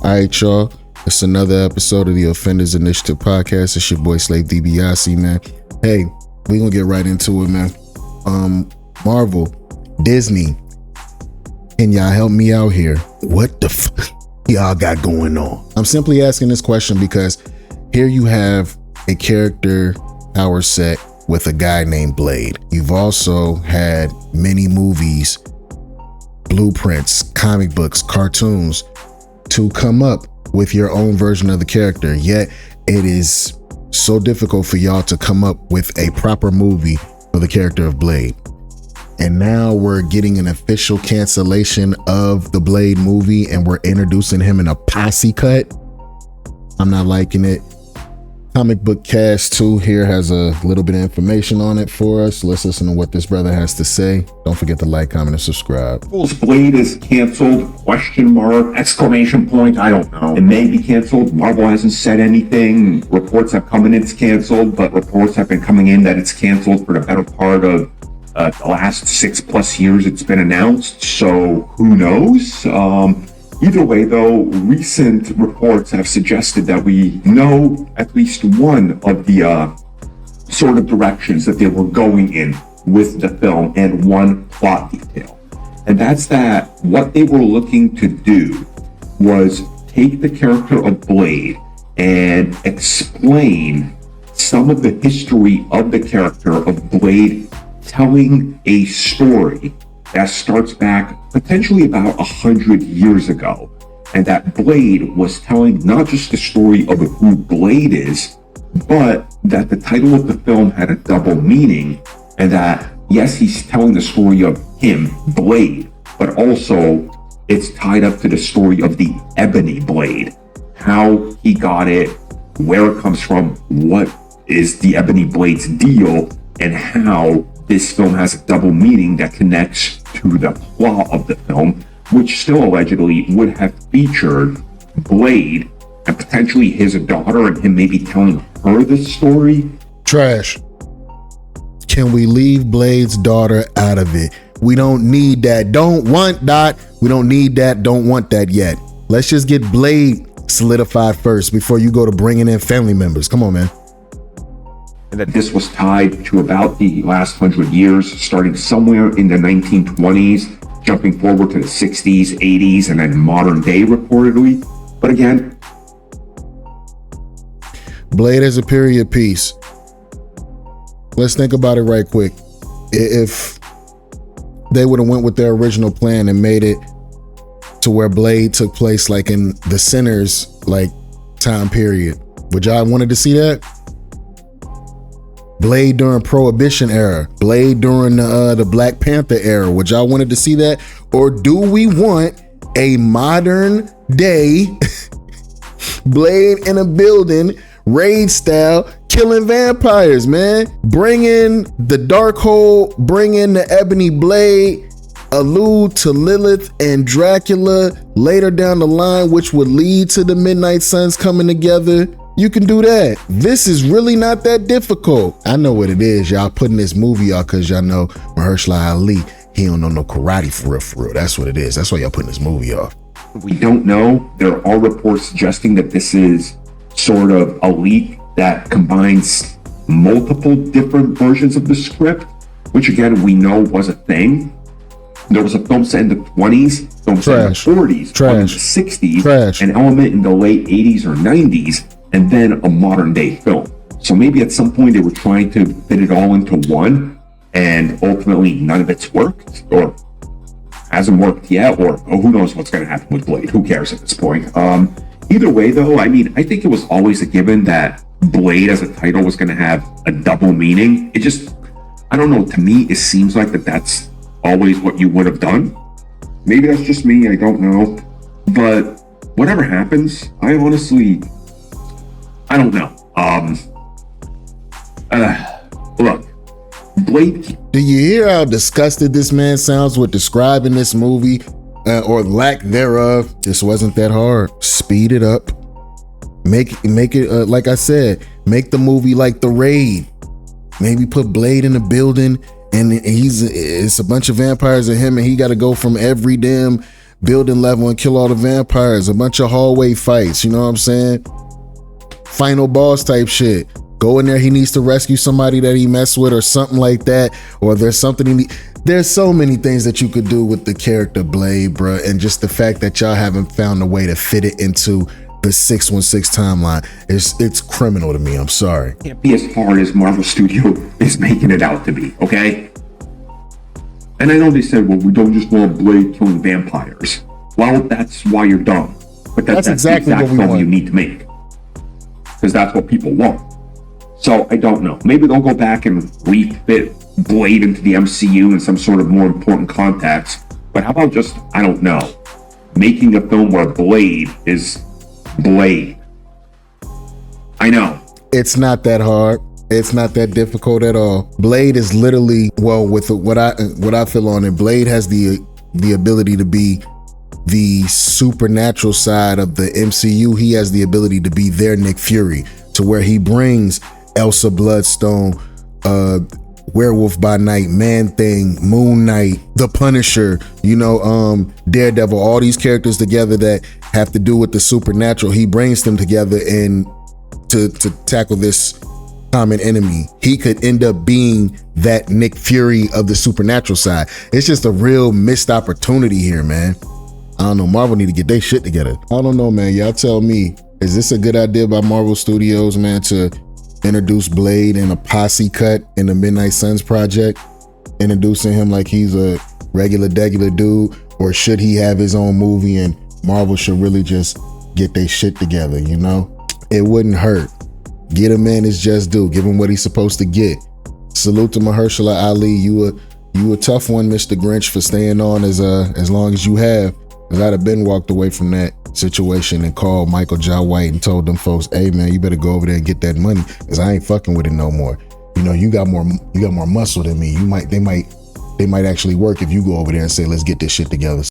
All right, y'all. It's another episode of the Offenders Initiative podcast. It's your boy Slave DiBiase, man. Hey, we gonna get right into it, man. Marvel, Disney, can y'all help me out here? What the fuck y'all got going on? I'm simply asking this question because here you have a character power set with a guy named Blade. You've also had many movies, blueprints, comic books, cartoons to come up with your own version of the character. Yet it is so difficult for y'all to come up with a proper movie for the character of Blade. And now we're getting an official cancellation of the Blade movie and we're introducing him in a posse cut. I'm not liking it. Comic Book Cast 2 here has a little bit of information on it for us. Let's listen to what this brother has to say. Don't forget to like, comment, and subscribe. Blade is canceled, question mark, exclamation point, I don't know. It may be canceled. Marvel hasn't said anything. Reports have come in it's canceled, but reports have been coming in that it's canceled for the better part of the last 6+ years it's been announced. So who knows? Either way, though, recent reports have suggested that we know at least one of the sort of directions that they were going in with the film and one plot detail. And that's that what they were looking to do was take the character of Blade and explain some of the history of the character of Blade, telling a story that starts back potentially about 100 years ago. And that Blade was telling not just the story of who Blade is, but that the title of the film had a double meaning. And that, yes, he's telling the story of him, Blade, but also it's tied up to the story of the Ebony Blade, how he got it, where it comes from, what is the Ebony Blade's deal, and how this film has a double meaning that connects to the plot of the film, which still allegedly would have featured Blade and potentially his daughter and him maybe telling her the story. Trash. Can we leave Blade's daughter out of it? We don't need that. Don't want that. We don't need that. Don't want that yet. Let's just get Blade solidified first before you go to bringing in family members. Come on, man. And that this was tied to about the last 100 years, starting somewhere in the 1920s, jumping forward to the 60s, 80s, and then modern day reportedly. But again, Blade is a period piece. Let's think about it right quick. If they would have went with their original plan and made it to where Blade took place like in the Sinners like time period, would y'all wanted to see that? Blade during Prohibition era, Blade during the Black Panther era. Would y'all wanted to see that? Or do we want a modern day Blade in a building, raid style, killing vampires, man? Bring in the Darkhold, bring in the Ebony Blade, allude to Lilith and Dracula later down the line, which would lead to the Midnight Suns coming together. You can do that. This is really not that difficult. I know what it is. Y'all putting this movie out because y'all know Mahershala Ali, he don't know no karate for real. That's what it is. That's why y'all putting this movie off. We don't know. There are reports suggesting that this is sort of a leak that combines multiple different versions of the script, which again, we know was a thing. There was a film set in the 20s, film set in the 40s, one in the 60s, an element in the late 80s or 90s, and then a modern day film. So maybe at some point they were trying to fit it all into one, and ultimately none of it's worked, or hasn't worked yet, or who knows what's going to happen with Blade. Who cares at this point? Either way, though, I mean, I think it was always a given that Blade as a title was going to have a double meaning. It just, I don't know, to me, it seems like that's always what you would have done. Maybe that's just me, I don't know. But whatever happens, I honestly, I don't know. Look, Blade. Do you hear how disgusted this man sounds with describing this movie or lack thereof? This wasn't that hard. Speed it up. Make it like I said, make the movie like The Raid. Maybe put Blade in the building and it's a bunch of vampires and him, and he got to go from every damn building level and kill all the vampires, a bunch of hallway fights, you know what I'm saying? Final boss type shit. Go in there, he needs to rescue somebody that he messed with or something like that, or there's something there's so many things that you could do with the character Blade, bruh, and just the fact that y'all haven't found a way to fit it into the 616 timeline, it's criminal to me. I'm sorry. Can't be as hard as Marvel Studio is making it out to be, okay? And I know they said, well, we don't just want Blade killing vampires. Well, that's why you're dumb. But that's exactly the exact film you need to make. Because that's what people want. So I don't know. Maybe they'll go back and refit Blade into the MCU in some sort of more important context. But how about just, I don't know, making a film where Blade is Blade? I know. It's not that hard. It's not that difficult at all. Blade is literally, well, with what I feel on it, Blade has the ability to be the supernatural side of the MCU. He has the ability to be their Nick Fury, to where he brings Elsa Bloodstone, Werewolf by Night, Man-Thing, Moon Knight, The Punisher, Daredevil, all these characters together that have to do with the supernatural. He brings them together and to tackle this common enemy. He could end up being that Nick Fury of the supernatural side. It's just a real missed opportunity here, man. I don't know. Marvel need to get their shit together. I don't know, man. Y'all tell me, is this a good idea by Marvel Studios, man, to introduce Blade in a posse cut in the Midnight Suns project, introducing him like he's a regular dude, or should he have his own movie and Marvel should really just get their shit together, It wouldn't hurt. Get him in his just due. Give him what he's supposed to get. Salute to Mahershala Ali. You a tough one, Mr. Grinch, for staying on as long as you have. Because I'd have been walked away from that situation and called Michael Jai White and told them folks, hey man, you better go over there and get that money, because I ain't fucking with it no more. You got more muscle than me. They might actually work if you go over there and say, let's get this shit together.